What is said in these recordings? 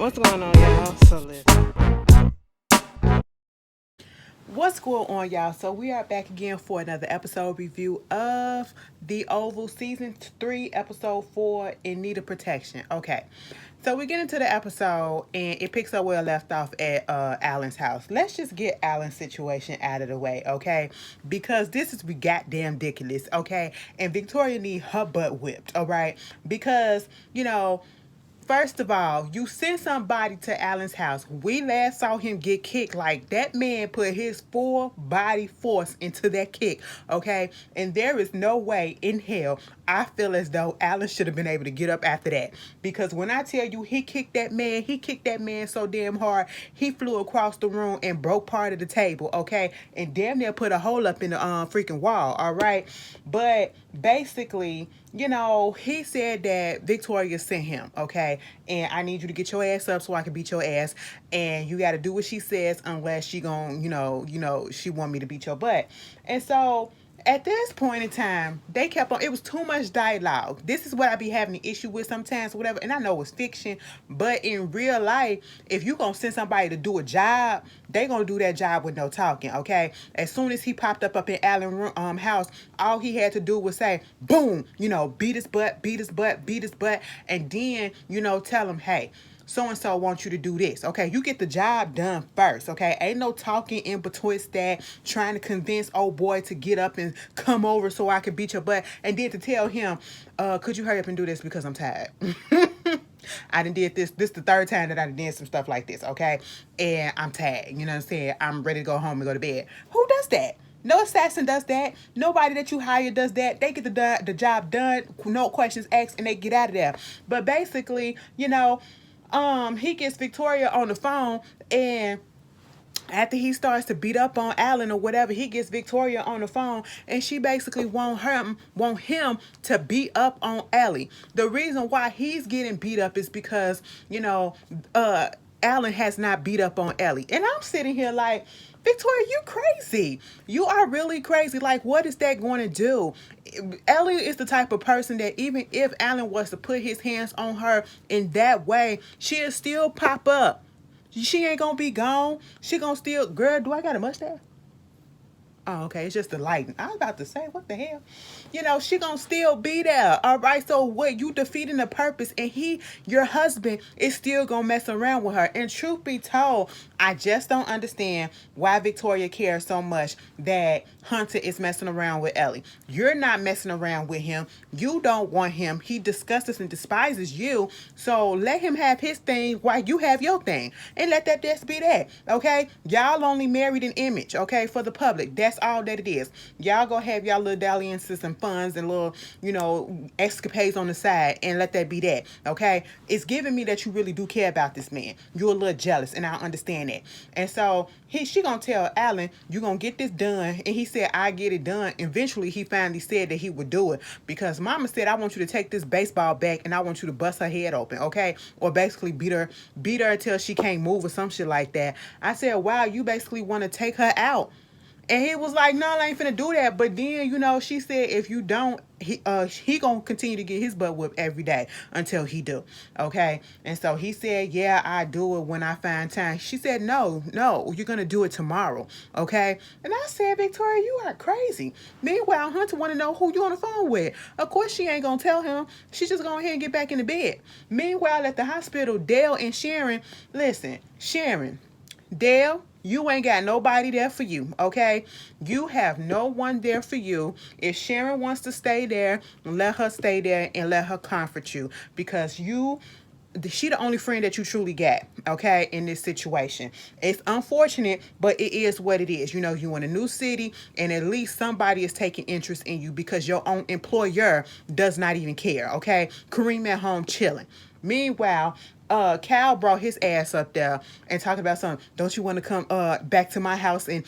What's going on, y'all? So listen. What's going on, y'all? So we are back again for another episode review of The Oval Season 3, Episode 4, In Need of Protection. Okay. So we get into the episode and it picks up where it left off at Alan's house. Let's just get Alan's situation out of the way, okay? Because this is goddamn ridiculous, okay? And Victoria need her butt whipped, all right? Because, first of all, you send somebody to Alan's house. We last saw him get kicked. Like, that man put his full body force into that kick, okay? And there is no way in hell I feel as though Alan should have been able to get up after that. Because when I tell you he kicked that man so damn hard, he flew across the room and broke part of the table, okay? And damn near put a hole up in the freaking wall, all right? But basically, he said that Victoria sent him, okay? And I need you to get your ass up so I can beat your ass. And you got to do what she says unless she gon', she want me to beat your butt. And so at this point in time, they kept on. It was too much dialogue. This is what I be having an issue with sometimes, whatever. And I know it's fiction, but in real life, if you gonna send somebody to do a job, they gonna do that job with no talking. Okay. As soon as he popped up in Alan's house, all he had to do was say, "Boom," beat his butt, beat his butt, beat his butt, and then tell him, "Hey, so and so wants you to do this." Okay, you get the job done first. Okay, ain't no talking in between that, trying to convince old boy to get up and come over so I can beat your butt, and then to tell him, could you hurry up and do this because I'm tired. I done did this. This the third time that I done did some stuff like this, okay? And I'm tired. You know what I'm saying? I'm ready to go home and go to bed. Who does that? No assassin does that. Nobody that you hire does that. They get the job done, no questions asked, and they get out of there. But basically, he gets Victoria on the phone, and after he starts to beat up on Alan or whatever, he gets Victoria on the phone, and she basically want him to beat up on Ellie. The reason why he's getting beat up is because Alan has not beat up on Ellie, and I'm sitting here like, Victoria, you crazy. You are really crazy. Like, what is that going to do? Ellie is the type of person that even if Alan was to put his hands on her in that way, she'll still pop up. She ain't gonna be gone. She gonna still, girl, do I got a mustache? Oh, okay. It's just the lighting. I was about to say, what the hell? She gonna still be there. All right. So what? You defeating the purpose, and your husband, is still gonna mess around with her. And truth be told, I just don't understand why Victoria cares so much that Hunter is messing around with Ellie. You're not messing around with him. You don't want him. He disgusts and despises you. So let him have his thing while you have your thing, and let that just be that. Okay. Y'all only married an image. Okay, for the public. That's all that it is. Y'all go have y'all little dalliances and funds and little, escapades on the side, and let that be that. Okay? It's giving me that you really do care about this man. You're a little jealous, and I understand that. And so she gonna tell Alan, you gonna get this done. And he said, I get it done. Eventually he finally said that he would do it, because mama said, I want you to take this baseball bat and I want you to bust her head open, okay? Or basically beat her until she can't move or some shit like that. I said, wow, you basically want to take her out. And he was like, no, I ain't finna do that. But then, she said, if you don't, he gonna continue to get his butt whipped every day until he do. Okay? And so he said, yeah, I do it when I find time. She said, no, you're gonna do it tomorrow. Okay? And I said, Victoria, you are crazy. Meanwhile, Hunter wanna know who you on the phone with. Of course she ain't gonna tell him. She's just gonna go ahead and get back in the bed. Meanwhile, at the hospital, Dale and Sharon, listen, Sharon, Dale, you ain't got nobody there for you, okay? You have no one there for you. If Sharon wants to stay there, let her stay there and let her comfort you, because she the only friend that you truly got, okay, in this situation. It's unfortunate, but it is what it is. You in a new city, and at least somebody is taking interest in you, because your own employer does not even care, okay? Kareem at home chilling. Meanwhile, Cal brought his ass up there and talked about something. Don't you want to come back to my house and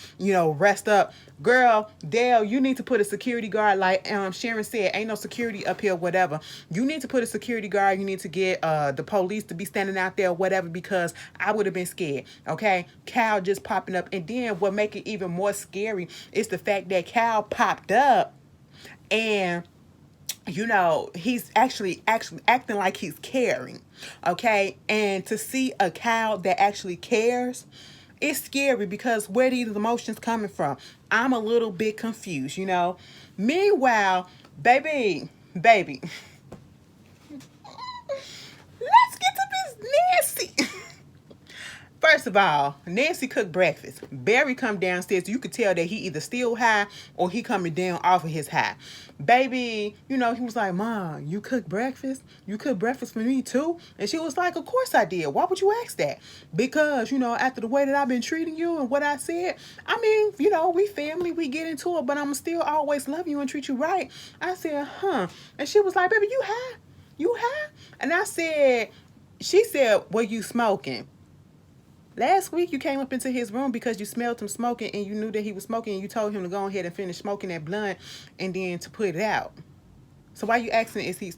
rest up? Girl, Dale, you need to put a security guard, like Sharon said. Ain't no security up here, whatever. You need to put a security guard. You need to get the police to be standing out there, whatever, because I would have been scared. Okay, Cal just popping up, and then what make it even more scary is the fact that Cal popped up, and he's actually acting like he's caring. Okay, and to see a cow that actually cares, it's scary because where these emotions coming from? I'm a little bit confused, you know. Meanwhile, baby, let's get to this Nancy. First of all, Nancy cooked breakfast. Barry come downstairs. You could tell that he either still high or he coming down off of his high. Baby, you know, he was like, Mom, you cook breakfast? You cook breakfast for me too? And she was like, of course I did. Why would you ask that? Because, you know, after the way that I've been treating you and what I said, I mean, you know, we family, we get into it, but I'm still always love you and treat you right. I said, huh. And she was like, baby, you high? You high? And I said, she said, what you smoking? Last week you came up into his room because you smelled him smoking and you knew that he was smoking and you told him to go ahead and finish smoking that blunt and then to put it out. So why you asking is he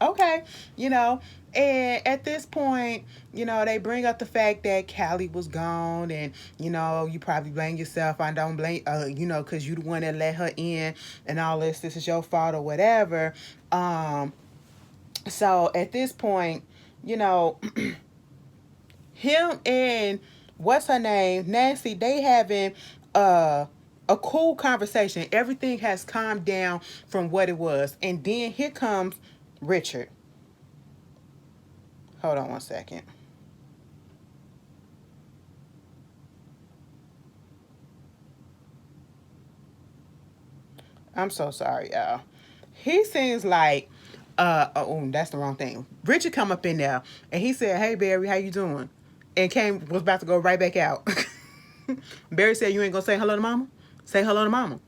okay, you know? And at this point, you know, they bring up the fact that Callie was gone and, you know, you probably blame yourself. I don't blame, you know, because you the one that let her in and all this. This is your fault or whatever. So at this point, you know, him and what's her name, Nancy, they having a cool conversation. Everything has calmed down from what it was. And then here comes Richard. Hold on 1 second. I'm so sorry, y'all. He seems like oh, that's the wrong thing. Richard come up in there and he said, "Hey Barry, how you doing?" And was about to go right back out. Barry said, "You ain't gonna say hello to mama? Say hello to mama."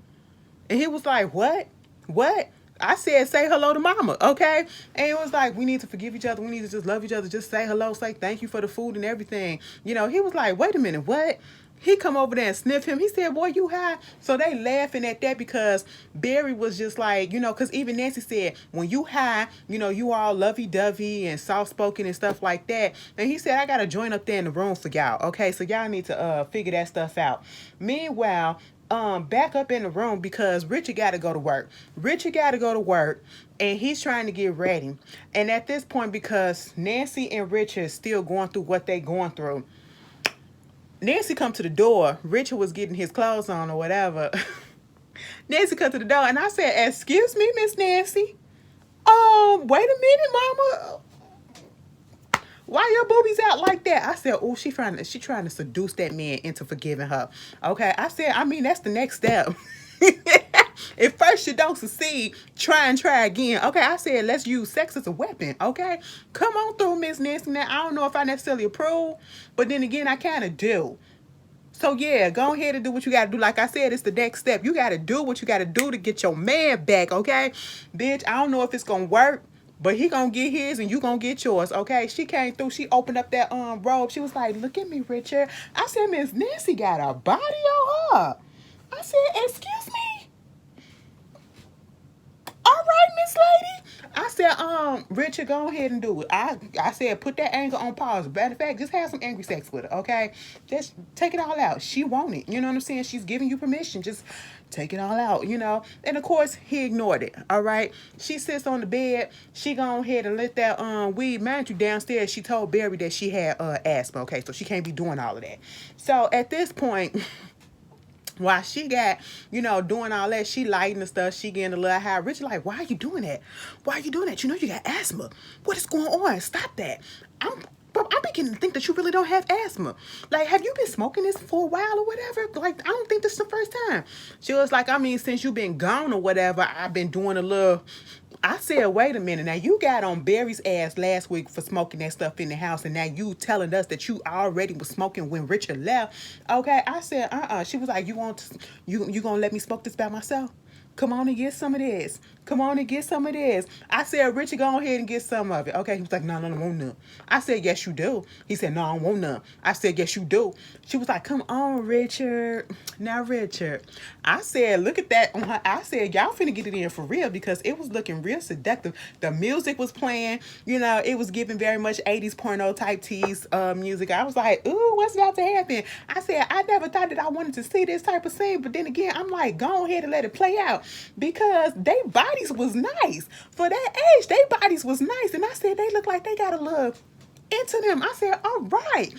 And he was like, "What? What?" I said, "Say hello to mama, okay?" And it was like, we need to forgive each other. We need to just love each other. Just say hello, say thank you for the food and everything. You know, he was like, "Wait a minute, what?" He come over there and sniff him. He said, "Boy, you high." So they laughing at that because Barry was just like, you know, because even Nancy said, when you high, you know, you all lovey-dovey and soft-spoken and stuff like that. And he said, "I got to join up there in the room for y'all, okay? So y'all need to figure that stuff out." Meanwhile, back up in the room because Richard got to go to work. Richard got to go to work and he's trying to get ready. And at this point, because Nancy and Richard still going through what they going through, Nancy come to the door. Richard was getting his clothes on or whatever. Nancy come to the door and I said, "Excuse me, Miss Nancy. Wait a minute, Mama. Why your boobies out like that?" I said, "Oh, she trying to seduce that man into forgiving her." Okay, I said, I mean, that's the next step. If first you don't succeed, try again. Okay, I said, let's use sex as a weapon. Okay, come on through, Miss Nancy. Now, I don't know if I necessarily approve, but then again, I kind of do. So yeah, go ahead and do what you gotta do. Like I said, it's the next step. You gotta do what you gotta do to get your man back, okay? Bitch, I don't know if it's gonna work, but he gonna get his and you gonna get yours, okay? She came through, she opened up that robe. She was like, "Look at me, Richard." I said, "Miss Nancy got a body on her." I said, "Excuse me?" "All right, Miss Lady." I said, Richard, go ahead and do it. I said, put that anger on pause. Matter of fact, just have some angry sex with her, okay? Just take it all out. She want it. You know what I'm saying? She's giving you permission. Just take it all out, you know? And of course, he ignored it, all right? She sits on the bed. She go ahead and let that weed. Mind you, downstairs, she told Barry that she had asthma, okay? So she can't be doing all of that. So at this point... while she got, you know, doing all that, she lighting the stuff, she getting a little high. Richard like, "Why are you doing that? Why are you doing that? You know you got asthma. What is going on? Stop that." I'm beginning to think that you really don't have asthma. Like, have you been smoking this for a while or whatever? Like, I don't think this is the first time. She was like, I mean, since you've been gone or whatever, I've been doing a little... I said, wait a minute. Now, you got on Barry's ass last week for smoking that stuff in the house, and now you telling us that you already was smoking when Richard left. Okay, I said, She was like, you gonna let me smoke this by myself? Come on and get some of this. Come on and get some of this. I said, "Richard, go ahead and get some of it." Okay, he was like, "No, I don't want none." I said, "Yes, you do." He said, "No, I don't want none." I said, "Yes, you do." She was like, "Come on, Richard." Now, Richard, I said, look at that. I said, y'all finna get it in for real because it was looking real seductive. The music was playing. You know, it was giving very much 80s porno type tease music. I was like, ooh, what's about to happen? I said, I never thought that I wanted to see this type of scene. But then again, I'm like, go ahead and let it play out because they bodies was nice. For that age, they bodies was nice. And I said, they look like they got a little... into them. I said, all right,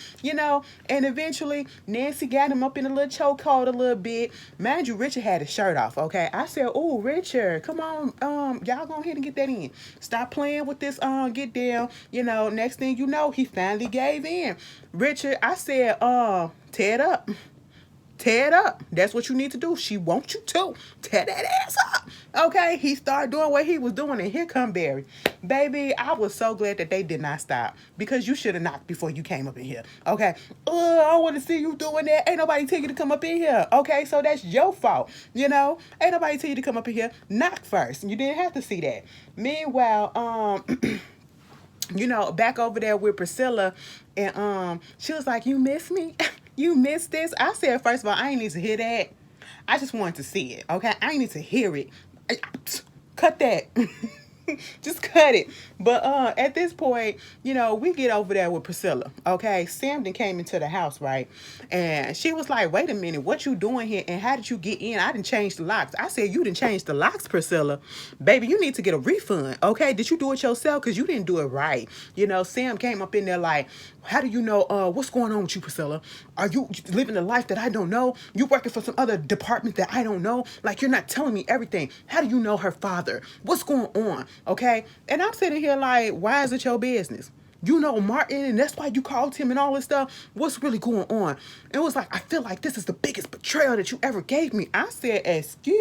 and eventually Nancy got him up in a little chokehold a little bit. Mind you, Richard had his shirt off, okay? I said, oh, Richard, come on, y'all go ahead and get that in. Stop playing with this, get down. Next thing you know, he finally gave in. Richard, I said, tear it up. Tear it up. That's what you need to do. She wants you to. Tear that ass up. Okay? He started doing what he was doing, and here come Barry. Baby, I was so glad that they did not stop, because you should have knocked before you came up in here. Okay? I want to see you doing that. Ain't nobody tell you to come up in here. Okay? So that's your fault. Ain't nobody tell you to come up in here. Knock first. You didn't have to see that. Meanwhile, back over there with Priscilla, and she was like, you miss me? You missed this? I said, first of all, I ain't need to hear that. I just wanted to see it, okay? I ain't need to hear it. Cut that. Just cut it. But at this point, we get over there with Priscilla, okay? Sam then came into the house, right? And she was like, wait a minute, what you doing here? And how did you get in? I didn't change the locks. I said, you didn't change the locks, Priscilla. Baby, you need to get a refund, okay? Did you do it yourself? Because you didn't do it right. Sam came up in there like, how do you know what's going on with you, Priscilla? Are you living a life that I don't know? You working for some other department that I don't know? Like, you're not telling me everything. How do you know her father? What's going on? Okay? And I'm sitting here like, why is it your business? You know Martin, and that's why you called him and all this stuff. What's really going on? And it was like, I feel like this is the biggest betrayal that you ever gave me. I said, excuse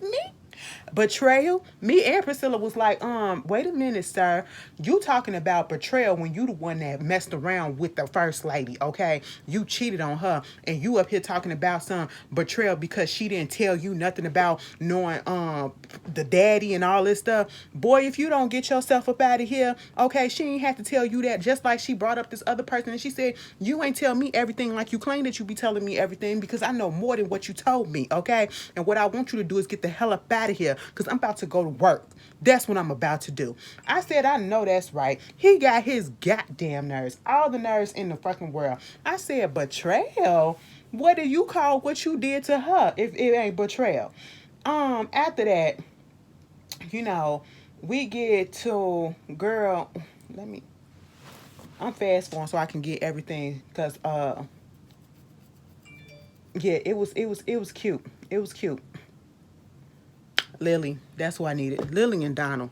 me? Betrayal? Me and Priscilla was like, wait a minute, sir. You talking about betrayal when you the one that messed around with the first lady, okay? You cheated on her, and you up here talking about some betrayal because she didn't tell you nothing about knowing the daddy and all this stuff. Boy, if you don't get yourself up out of here, okay, she ain't have to tell you that. Just like she brought up this other person and she said, you ain't tell me everything like you claim that you be telling me everything, because I know more than what you told me, okay? And what I want you to do is get the hell up out of here, because I'm about to go to work. That's what I'm about to do. I said, I know that's right. He got his goddamn nerves. All the nerves in the fucking world. I said, betrayal? What do you call what you did to her if it ain't betrayal? After that, we get to, girl, I'm fast forwarding so I can get everything, because yeah, it was cute. It was cute. Lily, that's who I needed. Lily and Donald.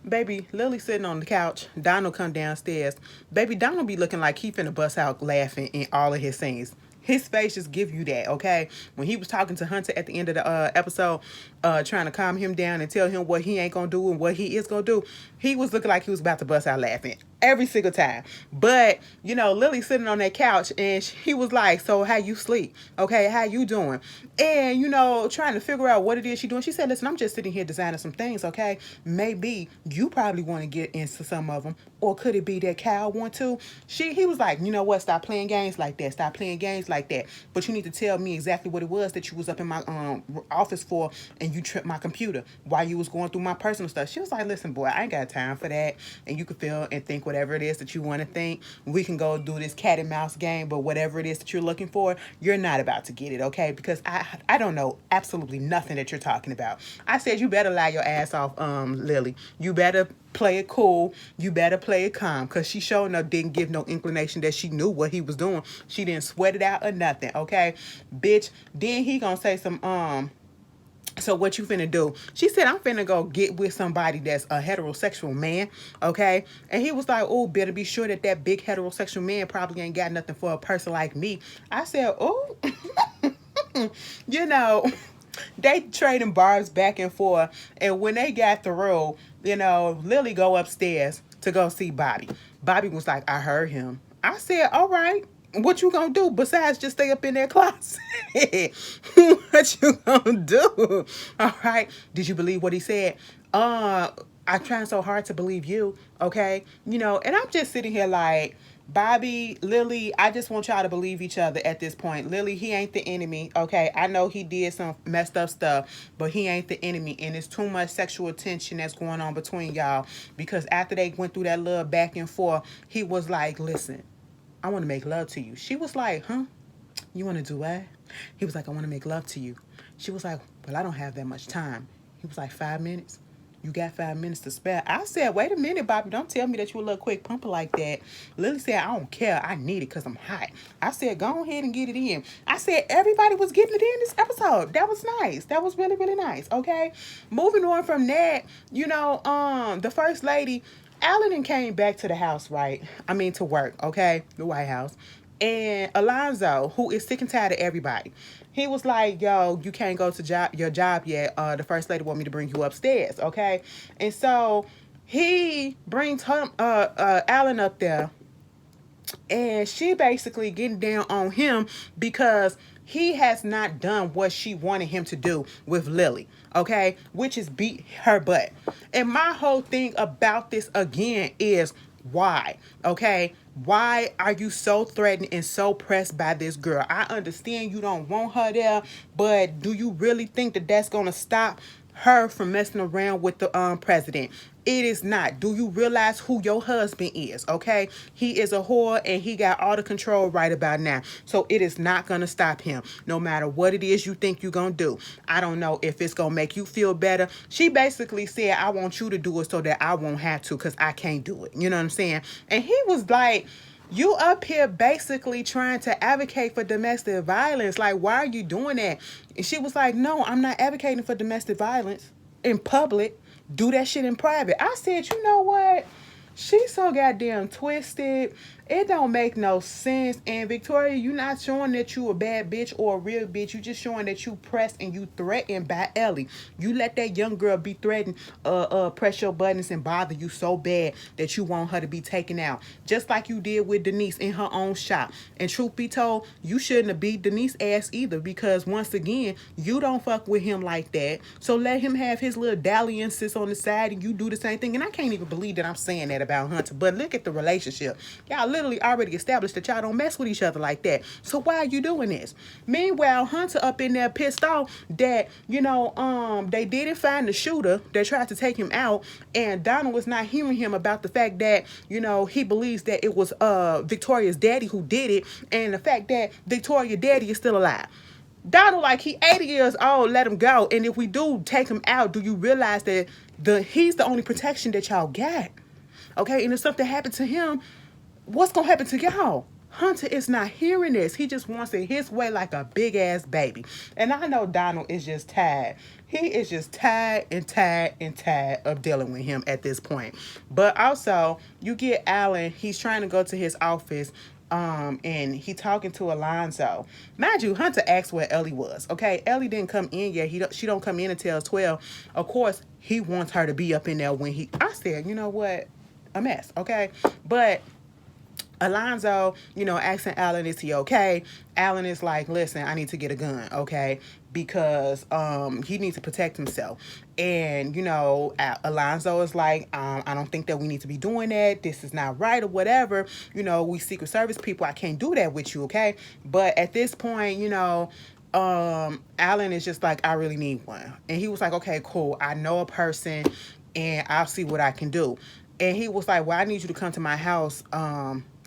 Baby, Lily sitting on the couch. Donald come downstairs. Baby, Donald be looking like he finna bust out laughing in all of his scenes. His face just give you that, okay? When he was talking to Hunter at the end of the episode, trying to calm him down and tell him what he ain't gonna do and what he is gonna do, he was looking like he was about to bust out laughing every single time. But, Lily sitting on that couch, and he was like, so how you sleep? Okay, how you doing? And, trying to figure out what it is she doing. She said, listen, I'm just sitting here designing some things, okay? Maybe you probably want to get into some of them. Or could it be that Cal want to? He was like, you know what? Stop playing games like that. Stop playing games like that. But you need to tell me exactly what it was that you was up in my office for, and you tripped my computer while you was going through my personal stuff. She was like, listen, boy, I ain't got time for that. And you can feel and think whatever it is that you want to think. We can go do this cat and mouse game, but whatever it is that you're looking for, you're not about to get it, okay? Because I don't know absolutely nothing that you're talking about. I said, you better lie your ass off, Lily. You better play it cool. You better play it calm, because she sure enough didn't give no inclination that she knew what he was doing. She didn't sweat it out or nothing, okay? Bitch, then he gonna say some, so what you finna do? She said, I'm finna go get with somebody that's a heterosexual man, okay? And he was like, oh, better be sure that that big heterosexual man probably ain't got nothing for a person like me. I said, oh, they trading barbs back and forth. And when they got through, Lily go upstairs to go see Bobby. Bobby was like, I heard him. I said, all right. What you gonna do besides just stay up in that closet? What you gonna do? All right. Did you believe what he said? I'm trying so hard to believe you. Okay. And I'm just sitting here like, Bobby, Lily, I just want y'all to believe each other at this point. Lily, he ain't the enemy, okay? I know he did some messed up stuff, but he ain't the enemy, and it's too much sexual tension that's going on between y'all, because after they went through that little back and forth, he was like, listen, I want to make love to you. She was like, huh? You want to do what? He was like, I want to make love to you. She was like, well, I don't have that much time. He was like, 5 minutes? You got 5 minutes to spare. I said, wait a minute, Bobby. Don't tell me that you a little quick pumper like that. Lily said, I don't care. I need it because I'm hot. I said, go ahead and get it in. I said, everybody was getting it in this episode. That was nice. That was really, really nice. Okay. Moving on from that, the first lady, Alan came back to the house, right? I mean, to work, okay? The White House. And Alonzo, who is sick and tired of everybody, he was like, yo, you can't go to your job yet. The first lady want me to bring you upstairs, okay? And so he brings Alan up there, and she basically getting down on him because he has not done what she wanted him to do with Lily, okay? Which is beat her butt. And my whole thing about this again is why, okay? Why are you so threatened and so pressed by this girl? I understand you don't want her there, but do you really think that that's going to stop her from messing around with the president? It is not. Do you realize who your husband is? Okay, he is a whore and he got all the control right about now. So it is not gonna stop him, no matter what it is you think you're gonna do. I don't know if it's gonna make you feel better. She basically said, I want you to do it so that I won't have to, because I can't do it. You know what I'm saying? And he was like, you up here basically trying to advocate for domestic violence. Like, why are you doing that? And she was like, no, I'm not advocating for domestic violence in public. Do that shit in private. I said, you know what? She's so goddamn twisted. It don't make no sense. And Victoria, you not showing that you a bad bitch or a real bitch. You just showing that you pressed and you threatened by Ellie. You let that young girl be threatened, press your buttons and bother you so bad that you want her to be taken out. Just like you did with Denise in her own shop. And truth be told, you shouldn't have beat Denise ass either, because once again, you don't fuck with him like that. So let him have his little dalliances on the side and you do the same thing. And I can't even believe that I'm saying that about Hunter. But look at the relationship. Y'all literally already established that y'all don't mess with each other like that. So why are you doing this? Meanwhile, Hunter up in there pissed off that, they didn't find the shooter that tried to take him out, and Donald was not hearing him about the fact that, he believes that it was Victoria's daddy who did it, and the fact that Victoria's daddy is still alive. Donald, like, he 80 years old, let him go. And if we do take him out, do you realize that he's the only protection that y'all got? Okay, and if something happened to him, what's gonna happen to y'all? Hunter is not hearing this. He just wants it his way like a big ass baby. And I know Donald is just tired. He is just tired of dealing with him at this point. But also, you get Alan, he's trying to go to his office, and he talking to Alonzo. Mind you, Hunter asked where Ellie was. Okay, Ellie didn't come in yet. She don't come in until 12. Of course, he wants her to be up in there when I said, you know what? A mess, okay? But Alonzo, asking Alan, is he okay? Alan is like, listen, I need to get a gun, okay? Because he needs to protect himself. And, Alonzo is like, I don't think that we need to be doing that. This is not right or whatever. We Secret Service people, I can't do that with you, okay? But at this point, Alan is just like, I really need one. And he was like, okay, cool. I know a person and I'll see what I can do. And he was like, well, I need you to come to my house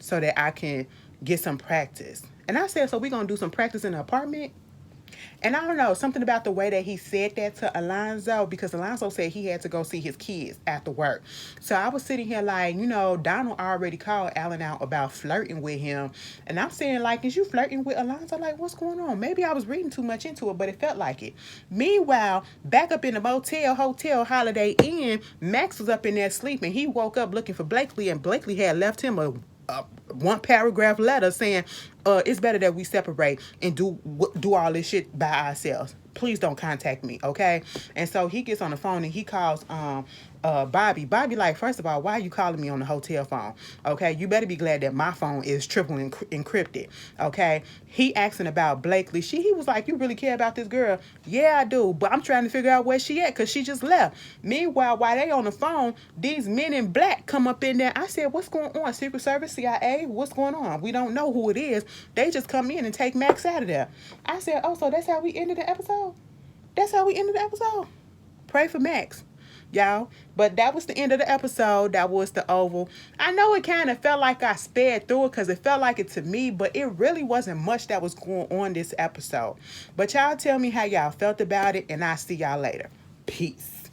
so that I can get some practice. And I said, so we going to do some practice in the apartment? And I don't know, something about the way that he said that to Alonzo, because Alonzo said he had to go see his kids after work. So I was sitting here like, Donald already called Alan out about flirting with him. And I'm saying, like, is you flirting with Alonzo? Like, what's going on? Maybe I was reading too much into it, but it felt like it. Meanwhile, back up in the hotel Holiday Inn, Max was up in there sleeping. He woke up looking for Blakely, and Blakely had left him a one paragraph letter saying, it's better that we separate and do all this shit by ourselves. Please don't contact me, okay? And so he gets on the phone and he calls Bobby. Bobby like, first of all, why are you calling me on the hotel phone? Okay, you better be glad that my phone is triple encrypted, okay? He asking about Blakely. He was like, you really care about this girl? Yeah, I do, but I'm trying to figure out where she at because she just left. Meanwhile, while they on the phone, these men in black come up in there. I said, what's going on? Secret Service, CIA, what's going on? We don't know who it is. They just come in and take Max out of there. I said, oh, so that's how we ended the episode? That's how we ended the episode? Pray for Max, y'all. But that was the end of the episode. That was the oval. I know it kind of felt like I sped through it because it felt like it to me, but it really wasn't much that was going on this episode. But y'all tell me how y'all felt about it, and I'll see y'all later. Peace.